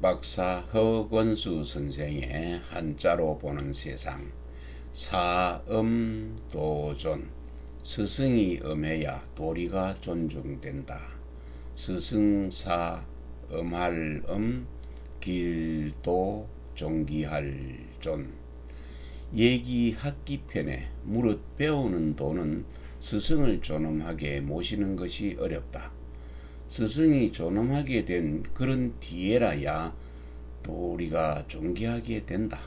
역박사 허권수 선생의 한자로 보는 세상. 사음도존. 스승이 엄해야 도리가 존중된다. 스승사 음할 길도 존귀할 존. 얘기 학기편에 무릇 배우는 도는 스승을 존엄하게 모시는 것이 어렵다. 스승이 존엄하게 된 그런 뒤에라야 도리가 존귀하게 된다.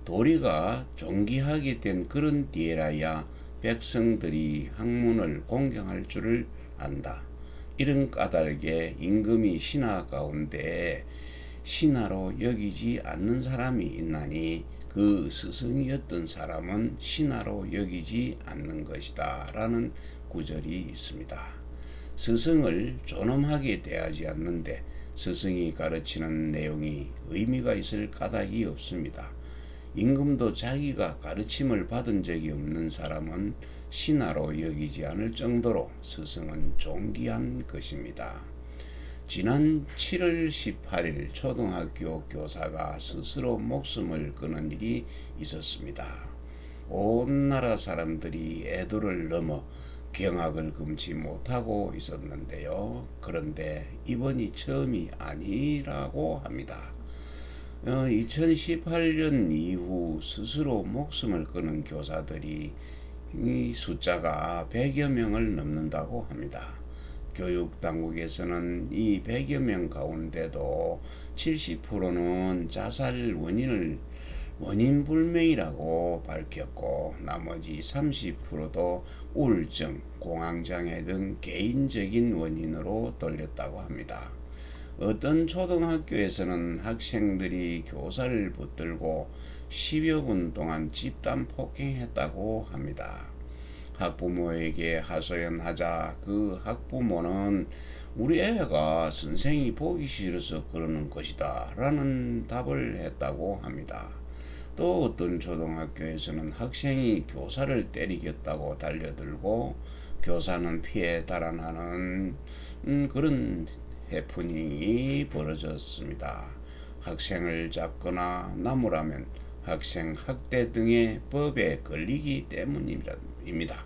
도리가 존귀하게 된 그런 뒤에라야 백성들이 학문을 공경할 줄을 안다. 이런 까닭에 임금이 신하 가운데 신하로 여기지 않는 사람이 있나니 그 스승이었던 사람은 신하로 여기지 않는 것이다 라는 구절이 있습니다. 스승을 존엄하게 대하지 않는데 스승이 가르치는 내용이 의미가 있을 까닭이 없습니다. 임금도 자기가 가르침을 받은 적이 없는 사람은 신하로 여기지 않을 정도로 스승은 존귀한 것입니다. 지난 7월 18일 초등학교 교사가 스스로 목숨을 끊은 일이 있었습니다. 온 나라 사람들이 애도를 넘어 경악을 금치 못하고 있었는데요. 그런데 이번이 처음이 아니라고 합니다. 2018년 이후 스스로 목숨을 끊은 교사들이 이 숫자가 100여 명을 넘는다고 합니다. 교육당국에서는 이 100여 명 가운데도 70%는 자살 원인 불명이라고 밝혔고 나머지 30%도 우울증, 공황장애 등 개인적인 원인으로 돌렸다고 합니다. 어떤 초등학교에서는 학생들이 교사를 붙들고 10여 분 동안 집단 폭행했다고 합니다. 학부모에게 하소연하자 그 학부모는 우리 애가 선생이 보기 싫어서 그러는 것이다 라는 답을 했다고 합니다. 또 어떤 초등학교에서는 학생이 교사를 때리겠다고 달려들고 교사는 피해 달아나는 그런 해프닝이 벌어졌습니다. 학생을 잡거나 나무라면 학생 학대 등의 법에 걸리기 때문입니다.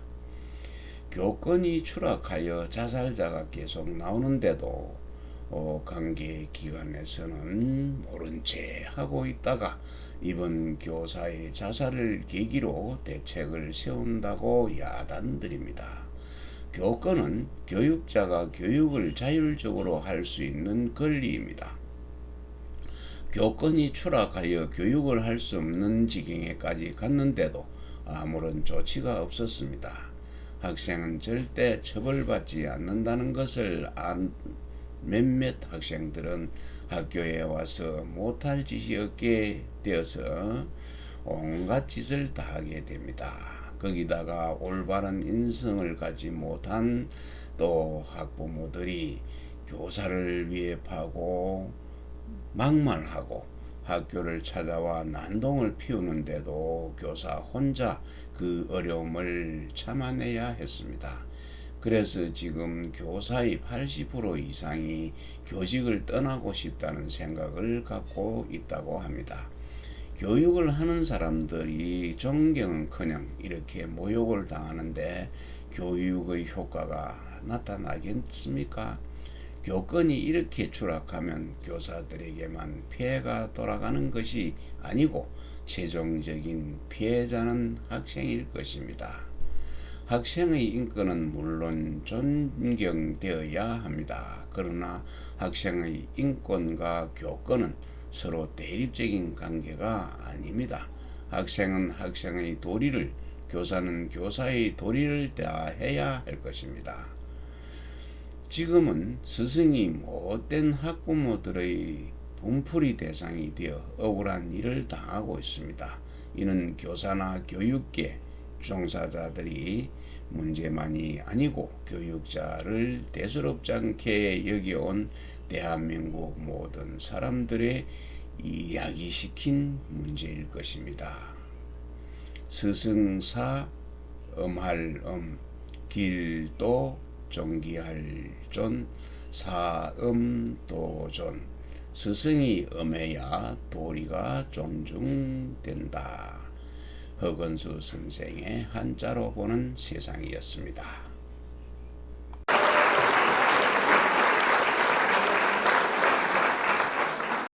교권이 추락하여 자살자가 계속 나오는데도 관계기관에서는 모른 채 하고 있다가 이번 교사의 자살을 계기로 대책을 세운다고 야단들입니다. 교권은 교육자가 교육을 자율적으로 할 수 있는 권리입니다. 교권이 추락하여 교육을 할 수 없는 지경에까지 갔는데도 아무런 조치가 없었습니다. 학생은 절대 처벌받지 않는다는 것을 안 몇몇 학생들은 학교에 와서 못할 짓이 없게 되어서 온갖 짓을 다 하게 됩니다. 거기다가 올바른 인성을 갖지 못한 또 학부모들이 교사를 위협하고 막말하고 학교를 찾아와 난동을 피우는데도 교사 혼자 그 어려움을 참아내야 했습니다. 그래서 지금 교사의 80% 이상이 교직을 떠나고 싶다는 생각을 갖고 있다고 합니다. 교육을 하는 사람들이 존경은커녕 이렇게 모욕을 당하는데 교육의 효과가 나타나겠습니까? 교권이 이렇게 추락하면 교사들에게만 피해가 돌아가는 것이 아니고 최종적인 피해자는 학생일 것입니다. 학생의 인권은 물론 존경되어야 합니다. 그러나 학생의 인권과 교권은 서로 대립적인 관계가 아닙니다. 학생은 학생의 도리를, 교사는 교사의 도리를 다해야 할 것입니다. 지금은 스승이 못된 학부모들의 분풀이 대상이 되어 억울한 일을 당하고 있습니다. 이는 교사나 교육계 종사자들이 문제만이 아니고 교육자를 대수롭지 않게 여겨온 대한민국 모든 사람들의 이야기시킨 문제일 것입니다. 스승사 음할 길도 존귀할 존 사음도존. 스승이 엄해야 도리가 존중된다. 허건수 선생의 한자로 보는 세상이었습니다.